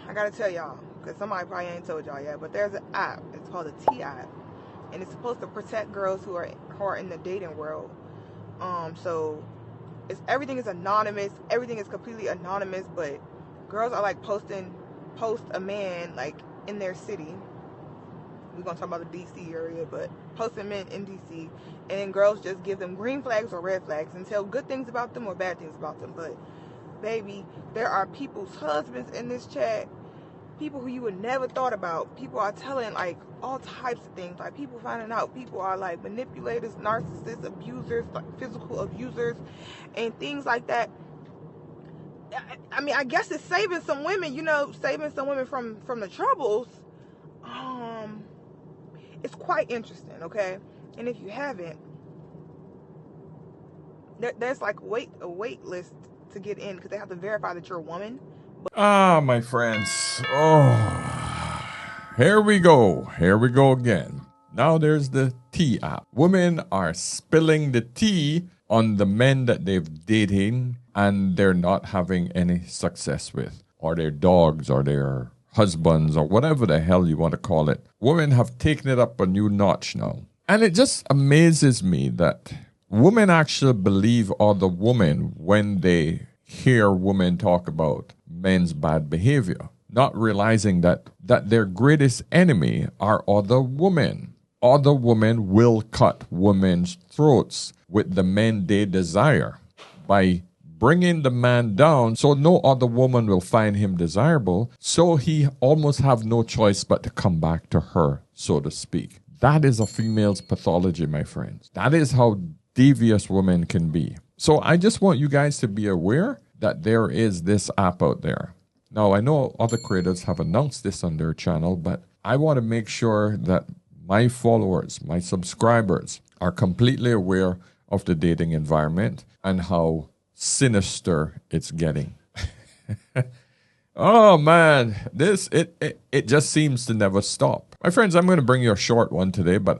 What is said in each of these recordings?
I gotta tell y'all, because somebody probably ain't told y'all yet, but there's an app. It's called a T app, and it's supposed to protect girls who are in the dating world. So everything is anonymous. Everything is completely anonymous, but girls are like post a man like in their city. We're gonna talk about the DC area, but posting men in DC, and then girls just give them green flags or red flags and tell good things about them or bad things about them. But baby, there are people's husbands in this chat, people who you would never thought about. People are telling like all types of things, like people finding out people are like manipulators, narcissists, abusers, like physical abusers, and things like that. I mean, I guess it's saving some women, from the troubles. It's quite interesting, okay? And if you haven't, there's like a wait list to get in because they have to verify that you're a woman. My friends. Oh, here we go. Here we go again. Now there's the tea app. Women are spilling the tea on the men that they've dating and they're not having any success with, or their dogs, or their husbands, or whatever the hell you want to call it. Women have taken it up a new notch now. And it just amazes me that women actually believe other women when they hear women talk about men's bad behavior, not realizing that their greatest enemy are other women. Other women will cut women's throats with the men they desire by bringing the man down so no other woman will find him desirable, so he almost have no choice but to come back to her, so to speak. That is a female's pathology, my friends. That is how devious women can be. So I just want you guys to be aware that there is this app out there. Now, I know other creators have announced this on their channel, but I want to make sure that my followers, my subscribers, are completely aware of the dating environment and how sinister it's getting. Oh man, it just seems to never stop. My friends, I'm going to bring you a short one today, but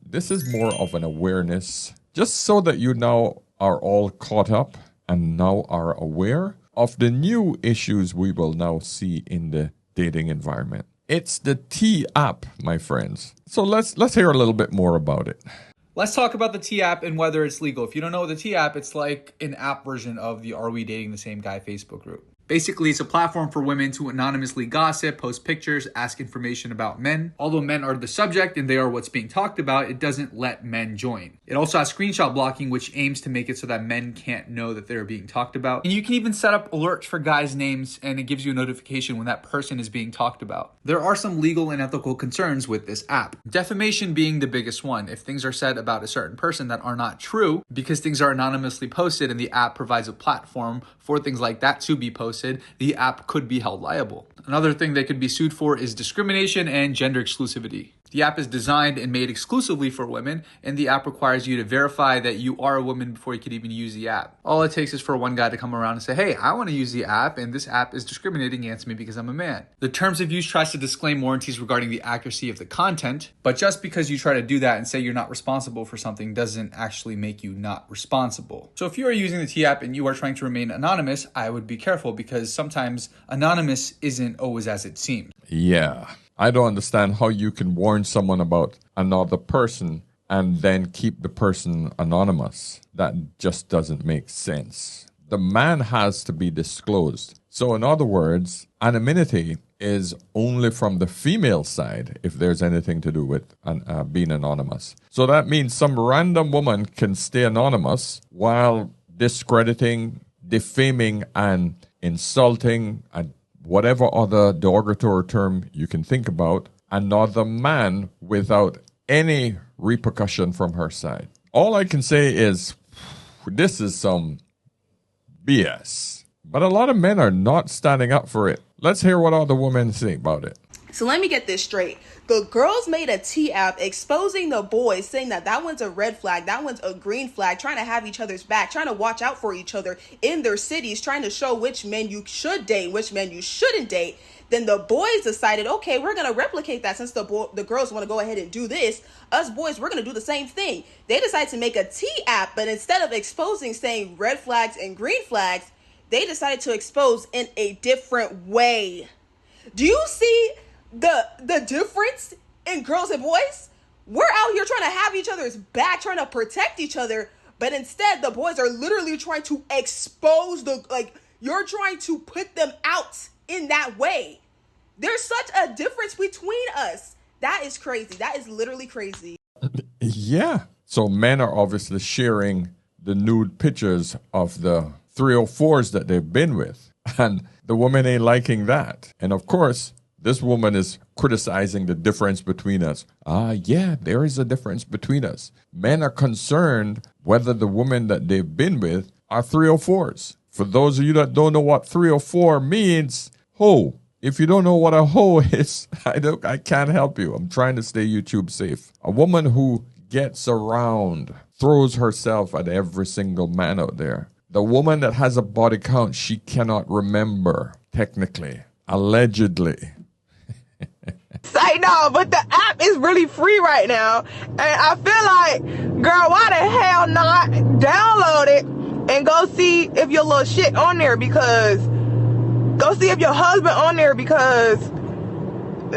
this is more of an awareness, just so that you now are all caught up and now are aware of the new issues we will now see in the dating environment. It's the T app, my friends. So let's hear a little bit more about it. Let's talk about the T app and whether it's legal. If you don't know the T app, it's like an app version of the Are We Dating the Same Guy Facebook group. Basically, it's a platform for women to anonymously gossip, post pictures, ask information about men. Although men are the subject and they are what's being talked about, it doesn't let men join. It also has screenshot blocking, which aims to make it so that men can't know that they're being talked about. And you can even set up alerts for guys' names, and it gives you a notification when that person is being talked about. There are some legal and ethical concerns with this app. Defamation being the biggest one. If things are said about a certain person that are not true, because things are anonymously posted and the app provides a platform for things like that to be posted, the app could be held liable. Another thing they could be sued for is discrimination and gender exclusivity. The app is designed and made exclusively for women, and the app requires you to verify that you are a woman before you can even use the app. All it takes is for one guy to come around and say, hey, I want to use the app, and this app is discriminating against me because I'm a man. The terms of use tries to disclaim warranties regarding the accuracy of the content, but just because you try to do that and say you're not responsible for something doesn't actually make you not responsible. So if you are using the T app and you are trying to remain anonymous, I would be careful, because sometimes anonymous isn't always as it seems. Yeah. I don't understand how you can warn someone about another person and then keep the person anonymous. That just doesn't make sense. The man has to be disclosed. So in other words, anonymity is only from the female side if there's anything to do with being anonymous. So that means some random woman can stay anonymous while discrediting, defaming, and insulting and whatever other derogatory term you can think about, another man without any repercussion from her side. All I can say is, this is some BS. But a lot of men are not standing up for it. Let's hear what other women say about it. So let me get this straight. The girls made a T app exposing the boys, saying that one's a red flag, that one's a green flag, trying to have each other's back, trying to watch out for each other in their cities, trying to show which men you should date, which men you shouldn't date. Then the boys decided, okay, we're going to replicate that. Since the girls want to go ahead and do this, us boys, we're going to do the same thing. They decided to make a T app, but instead of exposing, saying red flags and green flags, they decided to expose in a different way. Do you see the difference in girls and boys? We're out here trying to have each other's back, trying to protect each other, but instead the boys are literally trying to expose you're trying to put them out in that way. There's such a difference between us. That is crazy. That is literally crazy. Yeah. So men are obviously sharing the nude pictures of the 304s that they've been with. And the woman ain't liking that. And of course, this woman is criticizing the difference between us. Yeah, there is a difference between us. Men are concerned whether the women that they've been with are 304s. For those of you that don't know what 304 means, hoe. If you don't know what a hoe is, I can't help you. I'm trying to stay YouTube safe. A woman who gets around, throws herself at every single man out there. The woman that has a body count she cannot remember, technically, allegedly. Say no, but the app is really free right now. And I feel like, girl, why the hell not download it and go see if your little shit on there, because go see if your husband on there, because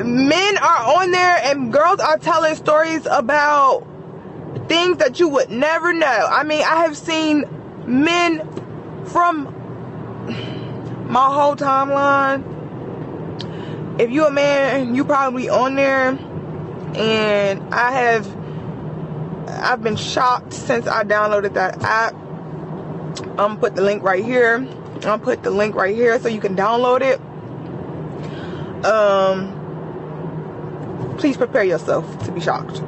men are on there and girls are telling stories about things that you would never know. I mean, I have seen men from my whole timeline. If you're a man, you probably on there, and I've been shocked since I downloaded that app. I'm gonna put the link right here. I'll put the link right here so you can download it. Please prepare yourself to be shocked.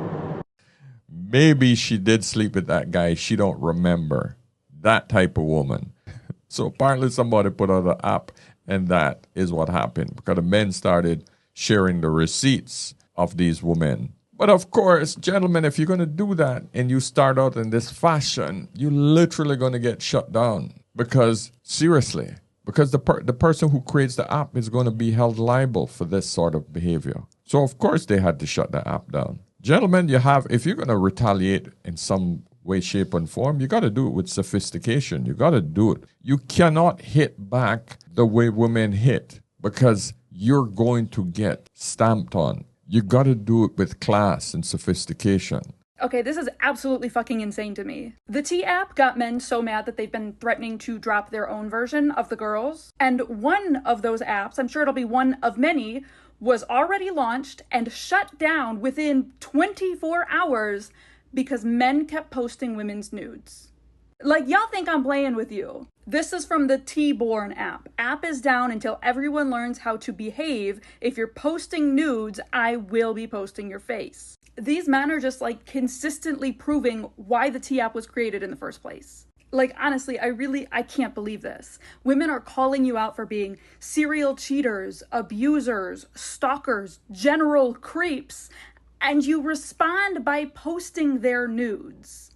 Maybe she did sleep with that guy. She don't remember. That type of woman. So apparently somebody put out an app, and that is what happened, because the men started sharing the receipts of these women. But of course, gentlemen, if you're going to do that and you start out in this fashion, you're literally going to get shut down. Because, seriously, because the person who creates the app is going to be held liable for this sort of behavior. So, of course, they had to shut the app down. Gentlemen, if you're going to retaliate in some way, shape, and form, you got to do it with sophistication. You got to do it. You cannot hit back the way women hit, because you're going to get stamped on. You got to do it with class and sophistication. Okay, this is absolutely fucking insane to me. The T app got men so mad that they've been threatening to drop their own version of the girls. And one of those apps, I'm sure it'll be one of many, was already launched and shut down within 24 hours because men kept posting women's nudes. Like, y'all think I'm playing with you. This is from the T-Born app. App is down until everyone learns how to behave. If you're posting nudes, I will be posting your face. These men are just like consistently proving why the T-app was created in the first place. Like, honestly, I can't believe this. Women are calling you out for being serial cheaters, abusers, stalkers, general creeps, and you respond by posting their nudes.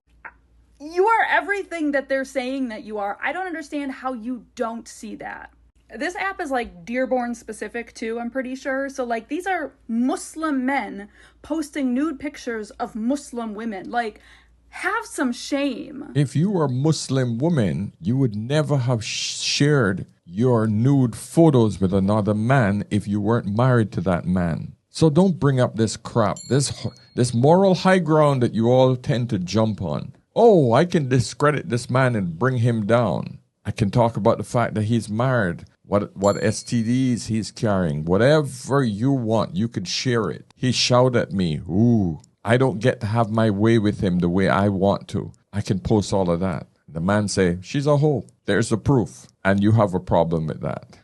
You are everything that they're saying that you are. I don't understand how you don't see that. This app is like Dearborn specific too, I'm pretty sure. So like, these are Muslim men posting nude pictures of Muslim women. Like, have some shame. If you were a Muslim woman, you would never have shared your nude photos with another man if you weren't married to that man. So don't bring up this crap, this moral high ground that you all tend to jump on. Oh, I can discredit this man and bring him down. I can talk about the fact that he's married, what STDs he's carrying. Whatever you want, you can share it. He shouted at me, ooh, I don't get to have my way with him the way I want to. I can post all of that. The man say, she's a hoe. There's the proof. And you have a problem with that.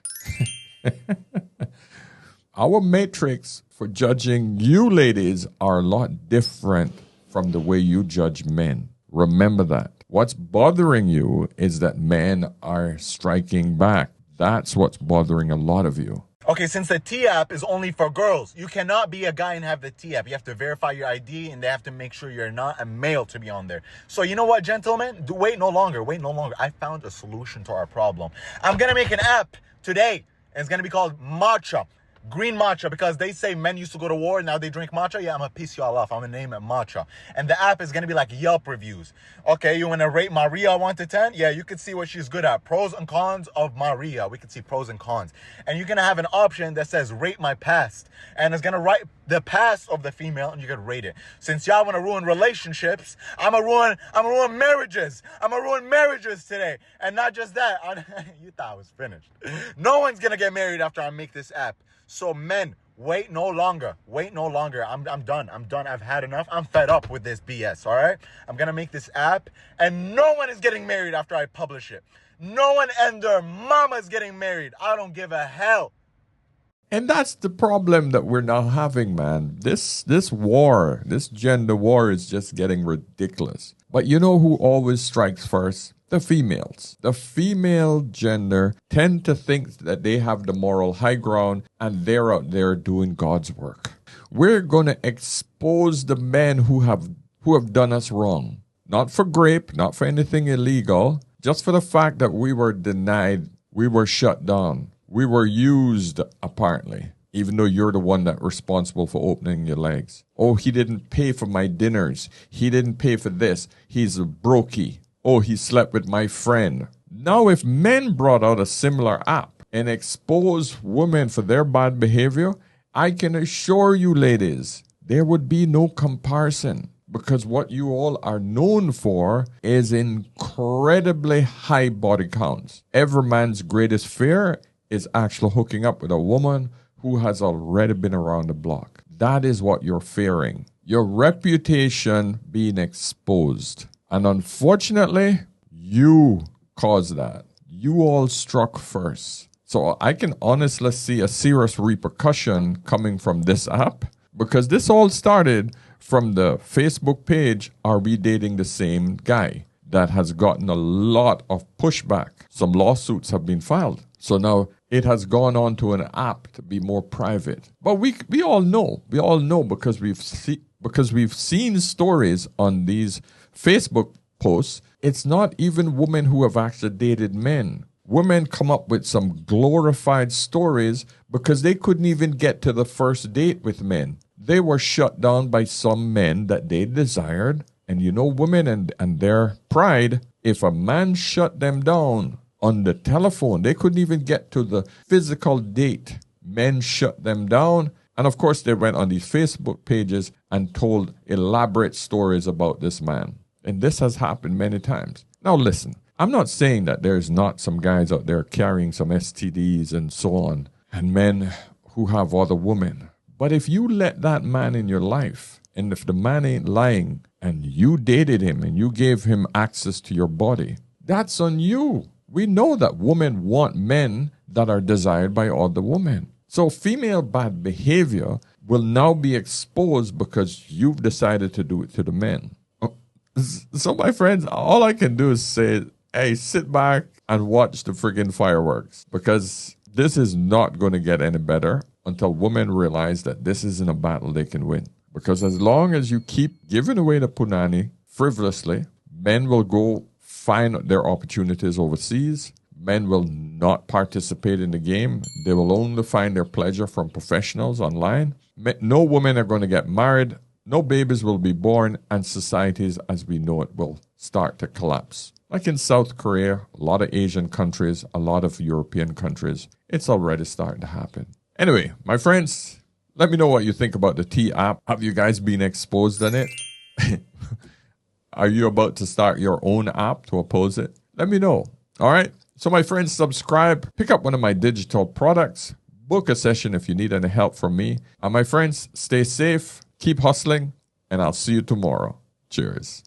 Our matrix for judging you ladies are a lot different from the way you judge men. Remember that. What's bothering you is that men are striking back. That's what's bothering a lot of you. Okay, since the T app is only for girls, you cannot be a guy and have the T app. You have to verify your ID, and they have to make sure you're not a male to be on there. So you know what, gentlemen? Wait no longer. I found a solution to our problem. I'm going to make an app today, and it's going to be called Matcha. Green matcha, because they say men used to go to war, now they drink matcha. Yeah, I'm gonna piss y'all off. I'm gonna name it matcha. And the app is gonna be like Yelp reviews. Okay, you wanna rate Maria 1 to 10? Yeah, you can see what she's good at. Pros and cons of Maria. We can see pros and cons. And you're gonna have an option that says rate my past. And it's gonna write the past of the female, and you can rate it. Since y'all wanna ruin relationships, I'm gonna ruin marriages. I'm gonna ruin marriages today. And not just that, you thought I was finished. No one's gonna get married after I make this app. So men, wait no longer. Wait no longer. I'm done. I'm done. I've had enough. I'm fed up with this BS, all right? I'm going to make this app, and no one is getting married after I publish it. No one and their mama is getting married. I don't give a hell. And that's the problem that we're now having, man. This war, this gender war is just getting ridiculous. But you know who always strikes first? The females. The female gender tend to think that they have the moral high ground and they're out there doing God's work. We're going to expose the men who have done us wrong. Not for rape, not for anything illegal, just for the fact that we were denied, we were shut down. We were used, apparently, even though you're the one that's responsible for opening your legs. Oh, he didn't pay for my dinners. He didn't pay for this. He's a brokey. Oh, he slept with my friend. Now, if men brought out a similar app and exposed women for their bad behavior, I can assure you, ladies, there would be no comparison. Because what you all are known for is incredibly high body counts. Every man's greatest fear is actually hooking up with a woman who has already been around the block. That is what you're fearing. Your reputation being exposed. And unfortunately, you caused that. You all struck first. So I can honestly see a serious repercussion coming from this app, because this all started from the Facebook page, Are We Dating the Same Guy? That has gotten a lot of pushback. Some lawsuits have been filed. So now it has gone on to an app to be more private. But we all know because we've seen stories on these Facebook posts. It's not even women who have actually dated men. Women come up with some glorified stories because they couldn't even get to the first date with men. They were shut down by some men that they desired. And you know, women and their pride, if a man shut them down on the telephone, they couldn't even get to the physical date. Men shut them down. And of course, they went on these Facebook pages and told elaborate stories about this man. And this has happened many times. Now listen, I'm not saying that there's not some guys out there carrying some STDs and so on, and men who have other women. But if you let that man in your life, and if the man ain't lying, and you dated him and you gave him access to your body, that's on you. We know that women want men that are desired by other women. So female bad behavior will now be exposed because you've decided to do it to the men. So my friends, all I can do is say, hey, sit back and watch the friggin' fireworks, because this is not going to get any better until women realize that this isn't a battle they can win. Because as long as you keep giving away the punani frivolously, men will go find their opportunities overseas. Men will not participate in the game. They will only find their pleasure from professionals online. No women are going to get married. No babies will be born, and societies as we know it will start to collapse. Like in South Korea, a lot of Asian countries, a lot of European countries, it's already starting to happen. Anyway, my friends, let me know what you think about the T app. Have you guys been exposed on it? Are you about to start your own app to oppose it? Let me know. All right. So my friends, subscribe, pick up one of my digital products, book a session if you need any help from me. And my friends, stay safe, keep hustling, and I'll see you tomorrow. Cheers.